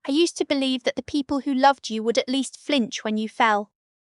I used to believe that the people who loved you would at least flinch when you fell.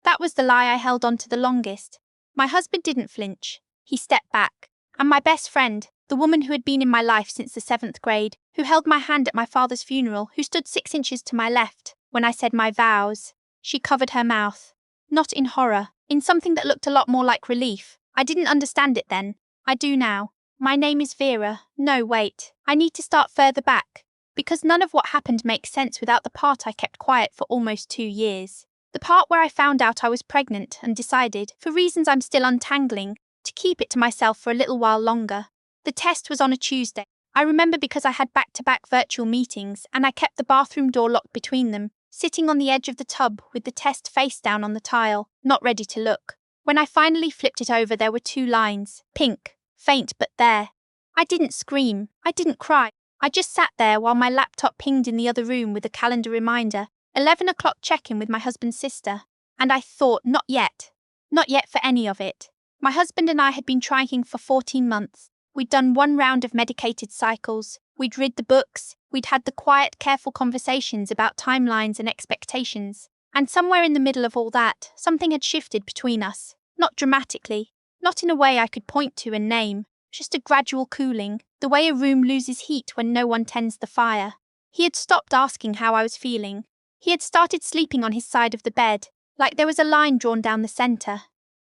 That was the lie I held on to the longest. My husband didn't flinch. He stepped back. And my best friend, the woman who had been in my life since the 7th grade, who held my hand at my father's funeral, who stood 6 inches to my left when I said my vows, she covered her mouth. Not in horror, in something that looked a lot more like relief. I didn't understand it then. I do now. My name is Vera. No, wait. I need to start further back. Because none of what happened makes sense without the part I kept quiet for almost 2 years. The part where I found out I was pregnant and decided, for reasons I'm still untangling, to keep it to myself for a little while longer. The test was on a Tuesday. I remember because I had back-to-back virtual meetings and I kept the bathroom door locked between them, sitting on the edge of the tub with the test face down on the tile, not ready to look. When I finally flipped it over, there were 2 lines, pink, faint but there. I didn't scream, I didn't cry. I just sat there while my laptop pinged in the other room with a calendar reminder, 11 o'clock check-in with my husband's sister. And I thought, not yet. Not yet for any of it. My husband and I had been trying for 14 months. We'd done 1 round of medicated cycles. We'd read the books. We'd had the quiet, careful conversations about timelines and expectations. And somewhere in the middle of all that, something had shifted between us. Not dramatically. Not in a way I could point to and name. Just a gradual cooling, the way a room loses heat when no one tends the fire. He had stopped asking how I was feeling. He had started sleeping on his side of the bed, like there was a line drawn down the centre.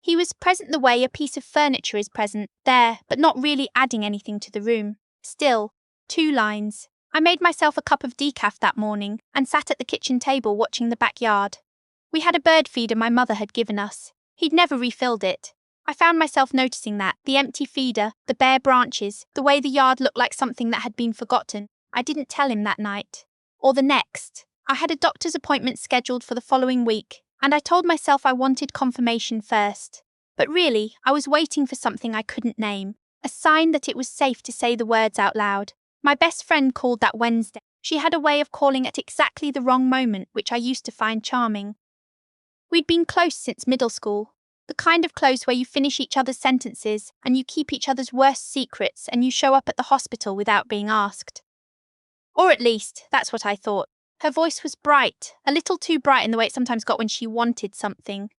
He was present the way a piece of furniture is present, there, but not really adding anything to the room. Still, 2 lines. I made myself a cup of decaf that morning and sat at the kitchen table watching the backyard. We had a bird feeder my mother had given us. He'd never refilled it. I found myself noticing that, the empty feeder, the bare branches, the way the yard looked like something that had been forgotten. I didn't tell him that night. Or the next. I had a doctor's appointment scheduled for the following week, and I told myself I wanted confirmation first. But really, I was waiting for something I couldn't name, a sign that it was safe to say the words out loud. My best friend called that Wednesday. She had a way of calling at exactly the wrong moment, which I used to find charming. We'd been close since middle school. The kind of close where you finish each other's sentences and you keep each other's worst secrets and you show up at the hospital without being asked. Or at least, that's what I thought. Her voice was bright, a little too bright in the way it sometimes got when she wanted something.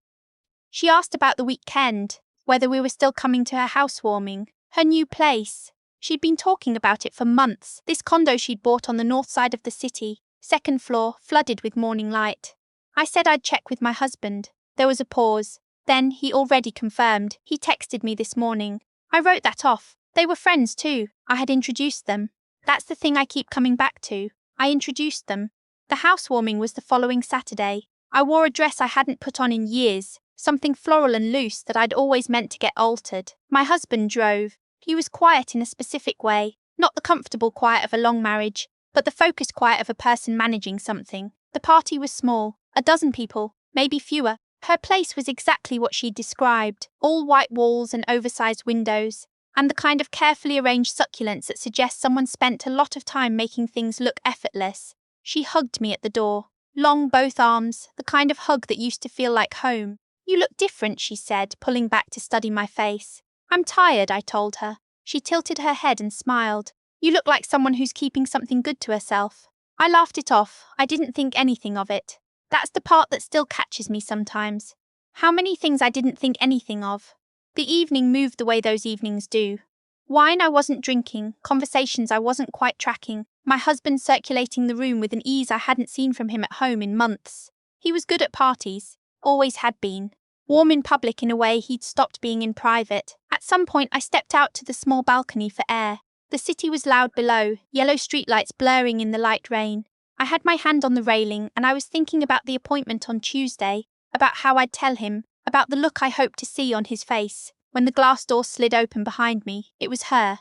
She asked about the weekend, whether we were still coming to her housewarming, her new place. She'd been talking about it for months, this condo she'd bought on the north side of the city, 2nd floor, flooded with morning light. I said I'd check with my husband. There was a pause. Then, he already confirmed. He texted me this morning. I wrote that off. They were friends too. I had introduced them. That's the thing I keep coming back to. I introduced them. The housewarming was the following Saturday. I wore a dress I hadn't put on in years, something floral and loose that I'd always meant to get altered. My husband drove. He was quiet in a specific way, not the comfortable quiet of a long marriage, but the focused quiet of a person managing something. The party was small, 12 people, maybe fewer. Her place was exactly what she'd described, all white walls and oversized windows, and the kind of carefully arranged succulents that suggest someone spent a lot of time making things look effortless. She hugged me at the door. Long, both arms, the kind of hug that used to feel like home. You look different, she said, pulling back to study my face. I'm tired, I told her. She tilted her head and smiled. You look like someone who's keeping something good to herself. I laughed it off. I didn't think anything of it. That's the part that still catches me sometimes. How many things I didn't think anything of. The evening moved the way those evenings do. Wine I wasn't drinking, conversations I wasn't quite tracking, my husband circulating the room with an ease I hadn't seen from him at home in months. He was good at parties, always had been. Warm in public in a way he'd stopped being in private. At some point I stepped out to the small balcony for air. The city was loud below, yellow streetlights blurring in the light rain. I had my hand on the railing and I was thinking about the appointment on Tuesday, about how I'd tell him, about the look I hoped to see on his face. When the glass door slid open behind me, it was her.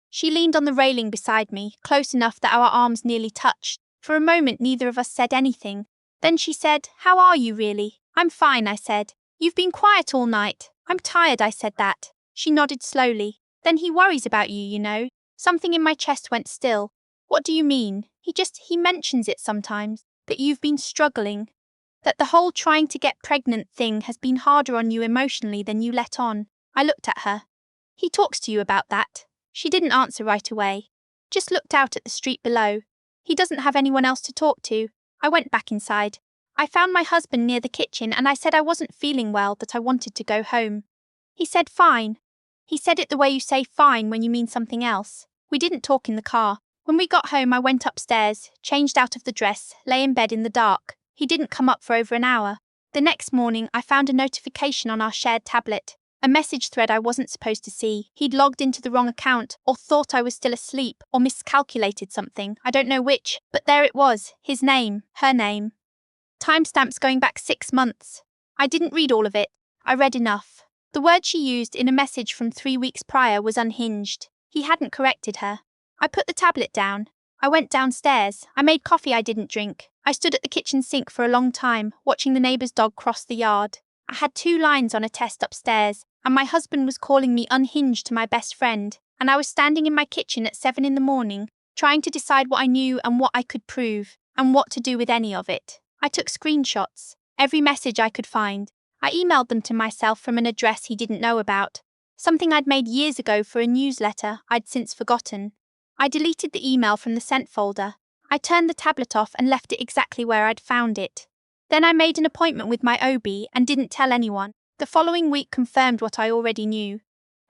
She leaned on the railing beside me, close enough that our arms nearly touched. For a moment neither of us said anything. Then she said, "How are you really?" "I'm fine," I said. "You've been quiet all night." "I'm tired," I said that. She nodded slowly. "Then he worries about you, you know." Something in my chest went still. "What do you mean?" He mentions it sometimes. That you've been struggling. That the whole trying to get pregnant thing has been harder on you emotionally than you let on." I looked at her. "He talks to you about that?" She didn't answer right away. Just looked out at the street below. He doesn't have anyone else to talk to. I went back inside. I found my husband near the kitchen and I said I wasn't feeling well, that I wanted to go home. He said fine. He said it the way you say fine when you mean something else. We didn't talk in the car. When we got home, I went upstairs, changed out of the dress, lay in bed in the dark. He didn't come up for over an hour. The next morning, I found a notification on our shared tablet. A message thread I wasn't supposed to see. He'd logged into the wrong account, or thought I was still asleep, or miscalculated something. I don't know which, but there it was. His name, her name. Timestamps going back 6 months. I didn't read all of it. I read enough. The word she used in a message from 3 weeks prior was unhinged. He hadn't corrected her. I put the tablet down. I went downstairs. I made coffee I didn't drink. I stood at the kitchen sink for a long time, watching the neighbour's dog cross the yard. I had 2 lines on a test upstairs, and my husband was calling me unhinged to my best friend, and I was standing in my kitchen at 7 in the morning, trying to decide what I knew and what I could prove, and what to do with any of it. I took screenshots, every message I could find. I emailed them to myself from an address he didn't know about, something I'd made years ago for a newsletter I'd since forgotten. I deleted the email from the sent folder. I turned the tablet off and left it exactly where I'd found it. Then I made an appointment with my OB and didn't tell anyone. The following week confirmed what I already knew.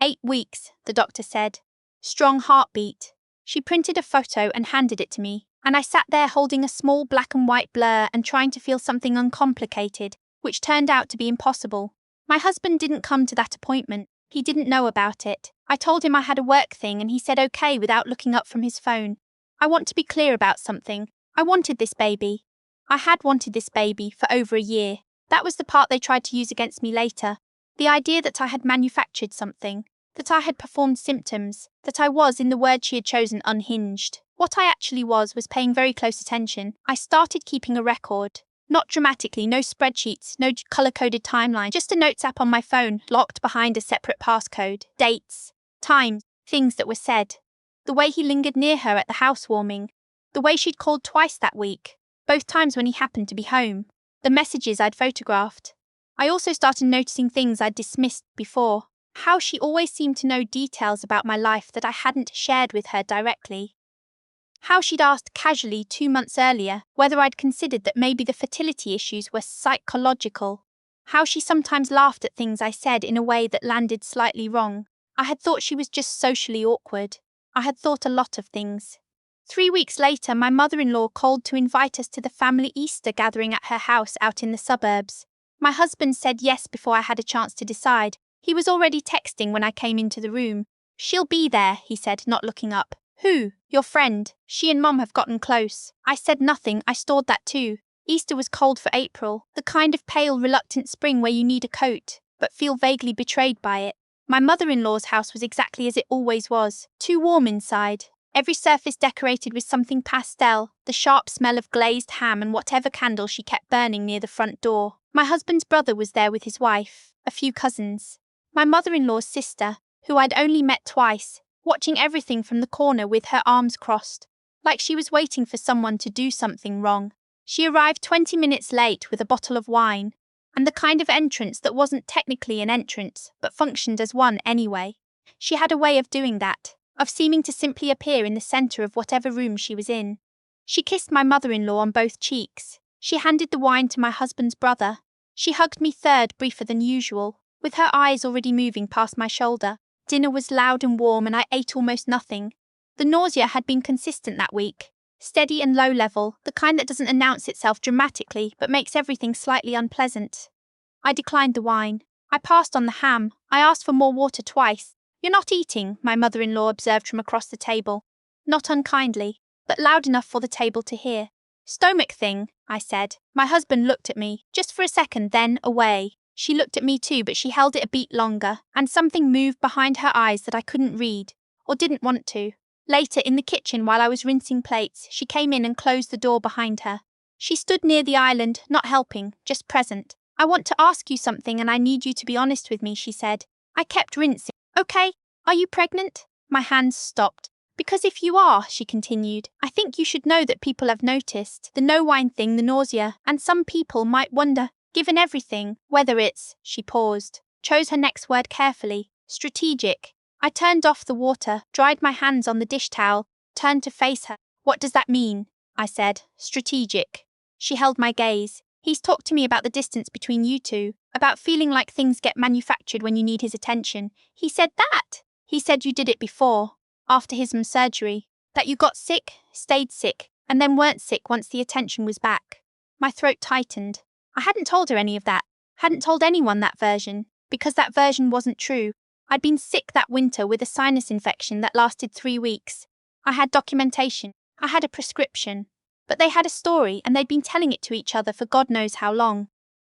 8 weeks, the doctor said. Strong heartbeat. She printed a photo and handed it to me, and I sat there holding a small black and white blur and trying to feel something uncomplicated, which turned out to be impossible. My husband didn't come to that appointment. He didn't know about it. I told him I had a work thing and he said okay without looking up from his phone. I want to be clear about something. I wanted this baby. I had wanted this baby for over a year. That was the part they tried to use against me later. The idea that I had manufactured something, that I had performed symptoms, that I was, in the word she had chosen, unhinged. What I actually was paying very close attention. I started keeping a record. Not dramatically, no spreadsheets, no colour-coded timeline, just a notes app on my phone, locked behind a separate passcode. Dates, times, things that were said. The way he lingered near her at the housewarming. The way she'd called twice that week, both times when he happened to be home. The messages I'd photographed. I also started noticing things I'd dismissed before. How she always seemed to know details about my life that I hadn't shared with her directly. How she'd asked casually 2 months earlier whether I'd considered that maybe the fertility issues were psychological. How she sometimes laughed at things I said in a way that landed slightly wrong. I had thought she was just socially awkward. I had thought a lot of things. 3 weeks later, my mother-in-law called to invite us to the family Easter gathering at her house out in the suburbs. My husband said yes before I had a chance to decide. He was already texting when I came into the room. She'll be there, he said, not looking up. Who? Your friend. She and Mum have gotten close. I said nothing, I stored that too. Easter was cold for April, the kind of pale, reluctant spring where you need a coat, but feel vaguely betrayed by it. My mother-in-law's house was exactly as it always was, too warm inside. Every surface decorated with something pastel, the sharp smell of glazed ham and whatever candle she kept burning near the front door. My husband's brother was there with his wife, a few cousins. My mother-in-law's sister, who I'd only met twice, watching everything from the corner with her arms crossed, like she was waiting for someone to do something wrong. She arrived 20 minutes late with a bottle of wine, and the kind of entrance that wasn't technically an entrance, but functioned as one anyway. She had a way of doing that, of seeming to simply appear in the centre of whatever room she was in. She kissed my mother-in-law on both cheeks. She handed the wine to my husband's brother. She hugged me third, briefer than usual, with her eyes already moving past my shoulder. Dinner was loud and warm and I ate almost nothing. The nausea had been consistent that week. Steady and low level, the kind that doesn't announce itself dramatically but makes everything slightly unpleasant. I declined the wine. I passed on the ham. I asked for more water twice. You're not eating, my mother-in-law observed from across the table. Not unkindly, but loud enough for the table to hear. Stomach thing, I said. My husband looked at me, just for a second, then away. She looked at me too, but she held it a beat longer, and something moved behind her eyes that I couldn't read, or didn't want to. Later, in the kitchen while I was rinsing plates, she came in and closed the door behind her. She stood near the island, not helping, just present. I want to ask you something and I need you to be honest with me, she said. I kept rinsing. Okay, are you pregnant? My hands stopped. Because if you are, she continued, I think you should know that people have noticed the no wine thing, the nausea, and some people might wonder, given everything, whether it's, she paused, chose her next word carefully, strategic. I turned off the water, dried my hands on the dish towel, turned to face her. What does that mean? I said. Strategic. She held my gaze. He's talked to me about the distance between you two, about feeling like things get manufactured when you need his attention. He said that. He said you did it before, after his surgery, that you got sick, stayed sick, and then weren't sick once the attention was back. My throat tightened. I hadn't told her any of that, hadn't told anyone that version, because that version wasn't true. I'd been sick that winter with a sinus infection that lasted 3 weeks. I had documentation. I had a prescription. But they had a story and they'd been telling it to each other for God knows how long.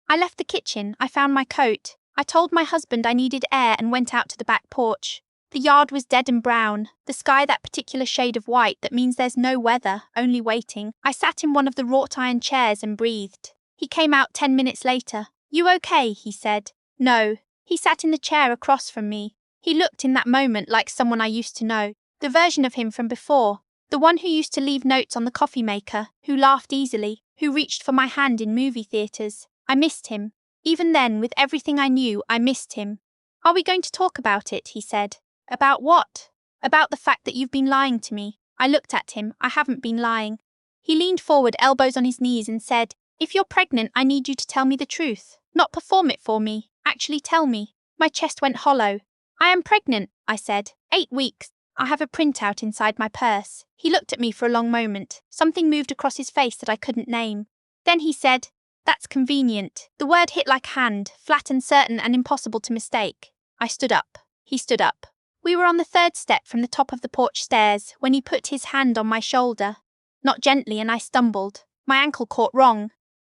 I left the kitchen, I found my coat. I told my husband I needed air and went out to the back porch. The yard was dead and brown, the sky that particular shade of white that means there's no weather, only waiting. I sat in one of the wrought iron chairs and breathed. He came out 10 minutes later. You okay? He said. No. He sat in the chair across from me. He looked in that moment like someone I used to know. The version of him from before. The one who used to leave notes on the coffee maker, who laughed easily, who reached for my hand in movie theatres. I missed him. Even then, with everything I knew, I missed him. Are we going to talk about it? He said. About what? About the fact that you've been lying to me. I looked at him. I haven't been lying. He leaned forward, elbows on his knees, and said, if you're pregnant, I need you to tell me the truth. Not perform it for me. Actually tell me. My chest went hollow. I am pregnant, I said. 8 weeks. I have a printout inside my purse. He looked at me for a long moment. Something moved across his face that I couldn't name. Then he said, that's convenient. The word hit like hand, flat and certain and impossible to mistake. I stood up. He stood up. We were on the 3rd step from the top of the porch stairs when he put his hand on my shoulder. Not gently, and I stumbled. My ankle caught wrong.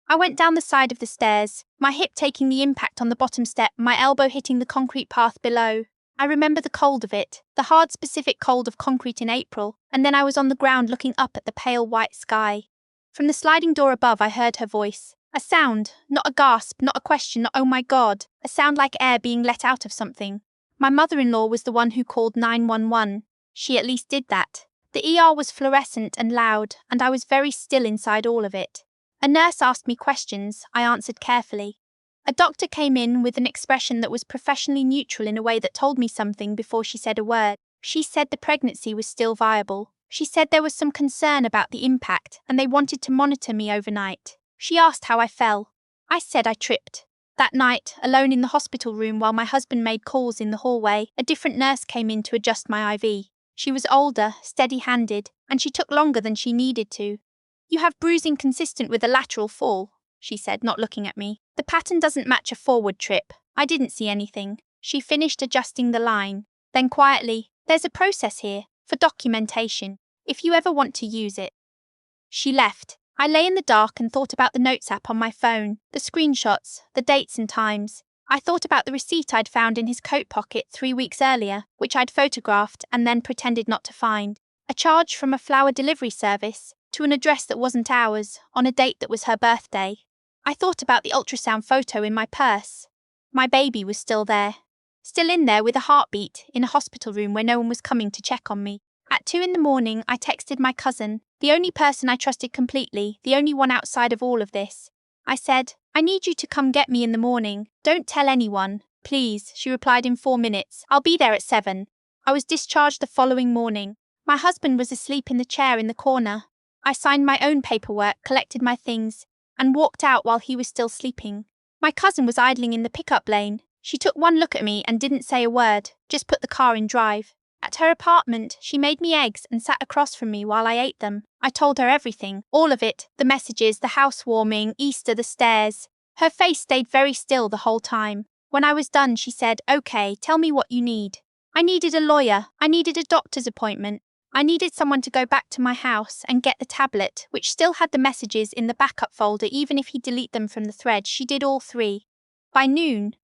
I went down the side of the stairs, my hip taking the impact on the bottom step, my elbow hitting the concrete path below. I remember the cold of it, the hard specific cold of concrete in April, and then I was on the ground looking up at the pale white sky. From the sliding door above I heard her voice. A sound, not a gasp, not a question, not oh my God, a sound like air being let out of something. My mother-in-law was the one who called 911. She at least did that. The ER was fluorescent and loud, and I was very still inside all of it. A nurse asked me questions, I answered carefully. A doctor came in with an expression that was professionally neutral in a way that told me something before she said a word. She said the pregnancy was still viable. She said there was some concern about the impact and they wanted to monitor me overnight. She asked how I fell. I said I tripped. That night, alone in the hospital room while my husband made calls in the hallway, a different nurse came in to adjust my IV. She was older, steady-handed, and she took longer than she needed to. You have bruising consistent with a lateral fall, she said, not looking at me. The pattern doesn't match a forward trip. I didn't see anything. She finished adjusting the line. Then quietly, there's a process here, for documentation, if you ever want to use it. She left. I lay in the dark and thought about the notes app on my phone, the screenshots, the dates and times. I thought about the receipt I'd found in his coat pocket 3 weeks earlier, which I'd photographed and then pretended not to find. A charge from a flower delivery service, to an address that wasn't ours, on a date that was her birthday. I thought about the ultrasound photo in my purse. My baby was still there. Still in there with a heartbeat, in a hospital room where no one was coming to check on me. At 2 a.m, I texted my cousin, the only person I trusted completely, the only one outside of all of this. I said, I need you to come get me in the morning. Don't tell anyone, please. She replied in 4 minutes. I'll be there at 7. I was discharged the following morning. My husband was asleep in the chair in the corner. I signed my own paperwork, collected my things, and walked out while he was still sleeping. My cousin was idling in the pickup lane. She took one look at me and didn't say a word, just put the car in drive. At her apartment, she made me eggs and sat across from me while I ate them. I told her everything, all of it, the messages, the housewarming, Easter, the stairs. Her face stayed very still the whole time. When I was done, she said, okay, tell me what you need. I needed a lawyer. I needed a doctor's appointment. I needed someone to go back to my house and get the tablet, which still had the messages in the backup folder even if he'd delete them from the thread. She did all 3. By noon,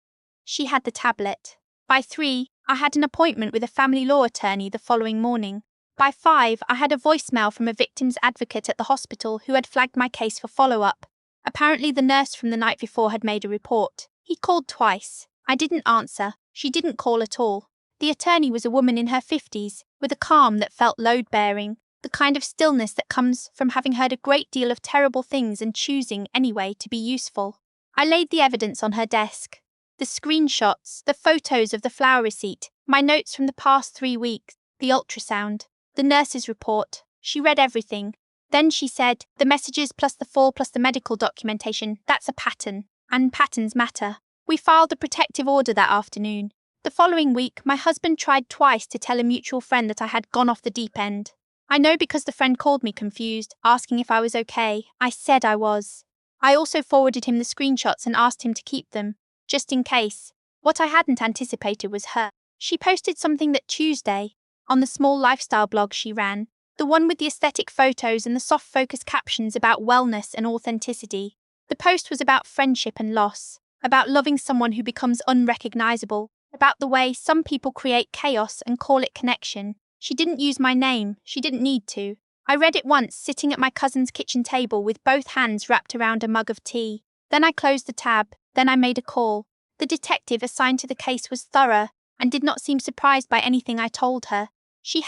she had the tablet. By 3, I had an appointment with a family law attorney the following morning. By 5, I had a voicemail from a victim's advocate at the hospital who had flagged my case for follow-up. Apparently the nurse from the night before had made a report. He called twice. I didn't answer. She didn't call at all. The attorney was a woman in her 50s, with a calm that felt load-bearing, the kind of stillness that comes from having heard a great deal of terrible things and choosing, anyway, to be useful. I laid the evidence on her desk. The screenshots, the photos of the flower receipt, my notes from the past 3 weeks, the ultrasound, the nurse's report. She read everything. Then she said, the messages plus the fall plus the medical documentation, that's a pattern. And patterns matter. We filed a protective order that afternoon. The following week, my husband tried twice to tell a mutual friend that I had gone off the deep end. I know because the friend called me confused, asking if I was okay. I said I was. I also forwarded him the screenshots and asked him to keep them, just in case. What I hadn't anticipated was her. She posted something that Tuesday, on the small lifestyle blog she ran, the one with the aesthetic photos and the soft focus captions about wellness and authenticity. The post was about friendship and loss, about loving someone who becomes unrecognizable, about the way some people create chaos and call it connection. She didn't use my name, she didn't need to. I read it once, sitting at my cousin's kitchen table with both hands wrapped around a mug of tea. Then I closed the tab, then I made a call. The detective assigned to the case was thorough and did not seem surprised by anything I told her. She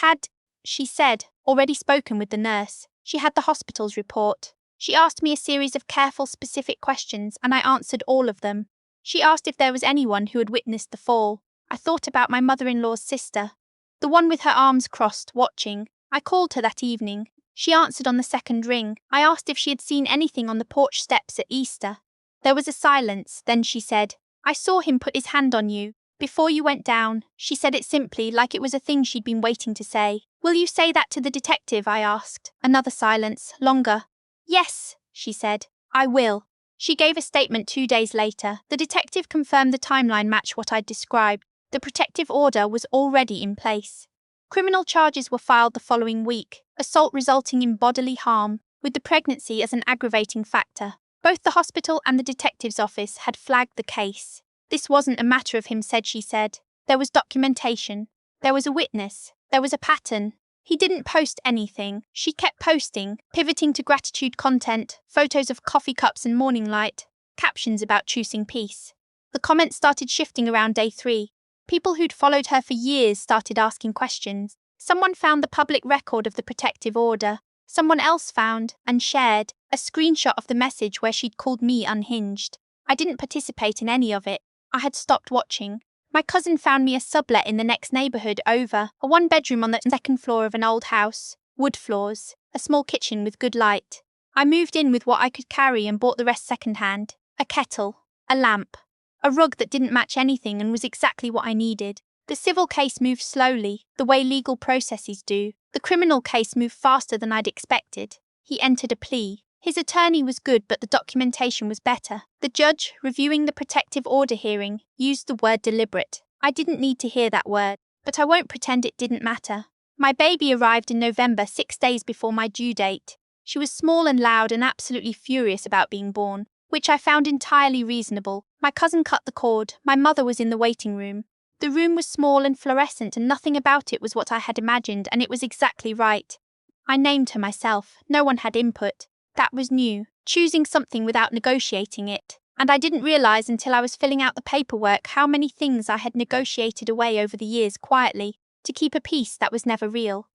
said, already spoken with the nurse. She had the hospital's report. She asked me a series of careful, specific questions, and I answered all of them. She asked if there was anyone who had witnessed the fall. I thought about my mother-in-law's sister, the one with her arms crossed, watching. I called her that evening. She answered on the second ring. I asked if she had seen anything on the porch steps at Easter. There was a silence, then she said, I saw him put his hand on you. Before you went down. She said it simply, like it was a thing she'd been waiting to say. Will you say that to the detective? I asked. Another silence, longer. Yes, she said. I will. She gave a statement 2 days later. The detective confirmed the timeline matched what I'd described. The protective order was already in place. Criminal charges were filed the following week, assault resulting in bodily harm, with the pregnancy as an aggravating factor. Both the hospital and the detective's office had flagged the case. This wasn't a matter of him said, she said. There was documentation. There was a witness. There was a pattern. He didn't post anything. She kept posting, pivoting to gratitude content, photos of coffee cups and morning light, captions about choosing peace. The comments started shifting around day 3. People who'd followed her for years started asking questions. Someone found the public record of the protective order. Someone else found, and shared, a screenshot of the message where she'd called me unhinged. I didn't participate in any of it. I had stopped watching. My cousin found me a sublet in the next neighbourhood over, a 1-bedroom on the second floor of an old house, wood floors, a small kitchen with good light. I moved in with what I could carry and bought the rest second-hand. A kettle, a lamp, a rug that didn't match anything and was exactly what I needed. The civil case moved slowly, the way legal processes do. The criminal case moved faster than I'd expected. He entered a plea. His attorney was good, but the documentation was better. The judge, reviewing the protective order hearing, used the word deliberate. I didn't need to hear that word, but I won't pretend it didn't matter. My baby arrived in November, 6 days before my due date. She was small and loud and absolutely furious about being born, which I found entirely reasonable. My cousin cut the cord. My mother was in the waiting room. The room was small and fluorescent, and nothing about it was what I had imagined, and it was exactly right. I named her myself. No one had input. That was new, choosing something without negotiating it. And I didn't realise until I was filling out the paperwork how many things I had negotiated away over the years quietly, to keep a peace that was never real.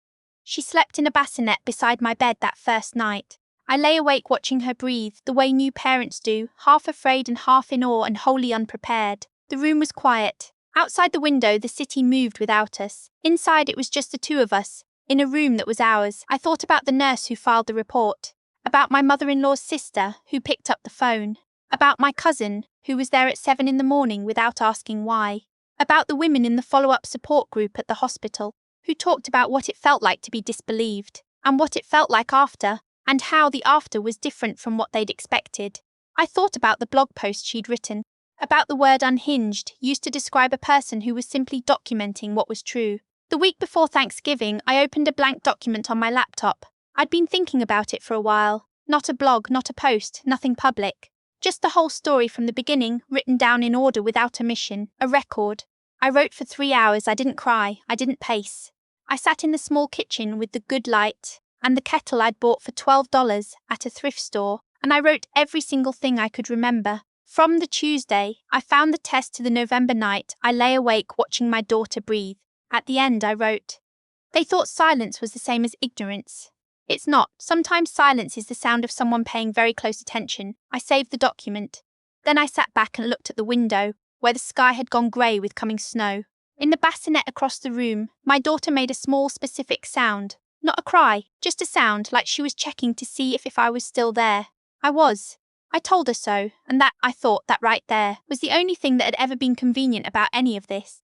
She slept in a bassinet beside my bed that first night. I lay awake watching her breathe, the way new parents do, half afraid and half in awe and wholly unprepared. The room was quiet. Outside the window the city moved without us. Inside it was just the two of us, in a room that was ours. I thought about the nurse who filed the report. About my mother-in-law's sister, who picked up the phone. About my cousin, who was there at 7 in the morning without asking why. About the women in the follow-up support group at the hospital, who talked about what it felt like to be disbelieved, and what it felt like after, and how the after was different from what they'd expected. I thought about the blog post she'd written, about the word unhinged, used to describe a person who was simply documenting what was true. The week before Thanksgiving, I opened a blank document on my laptop. I'd been thinking about it for a while. Not a blog, not a post, nothing public. Just the whole story from the beginning, written down in order without omission, a record. I wrote for 3 hours. I didn't cry, I didn't pace. I sat in the small kitchen with the good light, and the kettle I'd bought for $12 at a thrift store, and I wrote every single thing I could remember. From the Tuesday I found the test to the November night, I lay awake watching my daughter breathe. At the end I wrote, "They thought silence was the same as ignorance. It's not. Sometimes silence is the sound of someone paying very close attention." I saved the document. Then I sat back and looked at the window, where the sky had gone grey with coming snow. In the bassinet across the room, my daughter made a small specific sound, Not a cry, just a sound like she was checking to see if I was still there. I was. I told her so, and I thought that right there was the only thing that had ever been convenient about any of this.